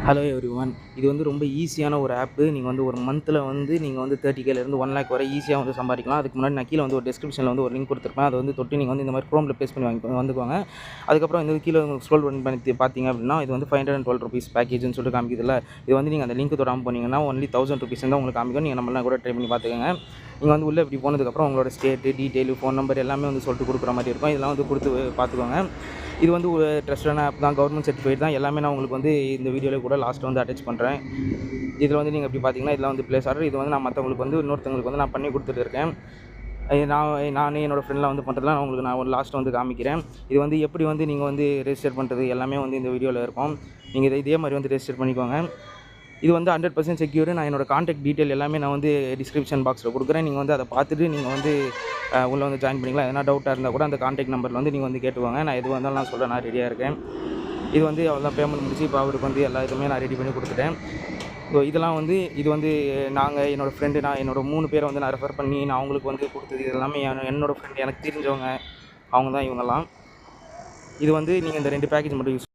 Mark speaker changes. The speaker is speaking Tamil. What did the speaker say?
Speaker 1: Hello everyone. இது வந்து ரொம்ப ஈஸியான ஒரு ஆப்பு. நீங்கள் வந்து ஒரு மந்த்தில் வந்து நீங்கள் வந்து 30Kலேருந்து 1 lakh வரை ஈஸியாக வந்து சம்பாதிக்கலாம். அதுக்கு முன்னாடி நான் கீழே வந்து ஒரு டிஸ்கிரிப்ஷனில் வந்து ஒரு லிங்க் கொடுத்துருப்பேன். அதை வந்து தொட்டு நீங்கள் வந்து இந்த மாதிரி குரோமில் பேஸ்ட் பண்ணி வந்துக்குவாங்க. அதுக்கப்புறம் இந்த கீழே ஸ்க்ரோல் பண்ணி பார்த்தீங்க அப்படின்னா, இது வந்து ₹512 பேக்கேஜ்னு சொல்லிட்டு காமிக்குதுல்ல. இது வந்து நீங்கள் அந்த லிங்க் தொடாமல் போனீங்கன்னா ஒன்லி ₹1000 தான் உங்களுக்கு காமிக்கும். நீங்கள் நம்மளாம் கூட ட்ரை பண்ணி பார்த்துக்கோங்க. நீங்கள் வந்து உள்ளே இப்படி போனதுக்கப்புறம் உங்களோட ஸ்டேட்டு, டீட்டெயிலு, ஃபோன் நம்பர் எல்லாமே வந்து சொல்லிட்டு கொடுக்குற மாதிரி இருக்கும். இதெல்லாம் வந்து கொடுத்து பார்த்துக்கோங்க. இது வந்து ஒரு ட்ரஸ்டான ஆப் தான், கவர்மெண்ட் சர்டிஃபைட் தான். எல்லாமே நான் உங்களுக்கு வந்து இந்த வீடியோவில் கூட லாஸ்ட்டில் வந்து அட்டாச் பண்ணுறேன். இதில் வந்து நீங்கள் எப்படி பார்த்தீங்கன்னா, இதெல்லாம் வந்து ப்ளேஸ் ஆர்டர். இது வந்து நான் மற்றவங்களுக்கு வந்து இன்னொருத்தவங்களுக்கு வந்து நான் பண்ணி கொடுத்துட்டு இருக்கேன். நானே என்னோடய ஃப்ரெண்ட்லாம் வந்து பண்ணுறதுலாம் உங்களுக்கு நான் லாஸ்ட்டில் வந்து காமிக்கிறேன். இது வந்து எப்படி வந்து நீங்கள் வந்து ரெஜிஸ்டர் பண்ணுறது எல்லாமே வந்து இந்த வீடியோவில் இருக்கும். நீங்கள் இதே மாதிரி வந்து ரெஜிஸ்டர் பண்ணிக்கோங்க. இது வந்து 100% செக்யூர். நான் என்னோடய கான்டாக்ட் டீட்டெயில் எல்லாமே நான் வந்து டிஸ்கிரிப்ஷன் பாக்ஸில் கொடுக்குறேன். நீங்கள் வந்து அதை பார்த்துட்டு நீங்கள் வந்து உள்ளே வந்து ஜாயின் பண்ணிக்கலாம். எதனா டவுட்டாக இருந்தால் கூட அந்த கான்டாக்ட் நம்பரில் வந்து நீங்கள் வந்து கேட்டுவாங்க. நான் எது வந்தாலும் நான் சொல்ல நான் ரெடியாக இருக்கேன். இது வந்து அவ்வளோதான், பேமெண்ட் முடிச்சு இப்போ அவருக்கு வந்து எல்லா இதுவுமே நான் ரெடி பண்ணி கொடுத்துட்டேன். ஸோ இதெல்லாம் வந்து இது வந்து என்னோடய ஃப்ரெண்டு, நான் என்னோடய 3 பேரை வந்து நான் ரெஃபர் பண்ணி நான் அவங்களுக்கு வந்து கொடுத்தது. இது எல்லாமே என்னோடய ஃப்ரெண்டு, எனக்கு தெரிஞ்சவங்க, அவங்க தான் இவங்கெல்லாம். இது வந்து நீங்கள் இந்த 2 பேக்கேஜ் மட்டும் யூஸ்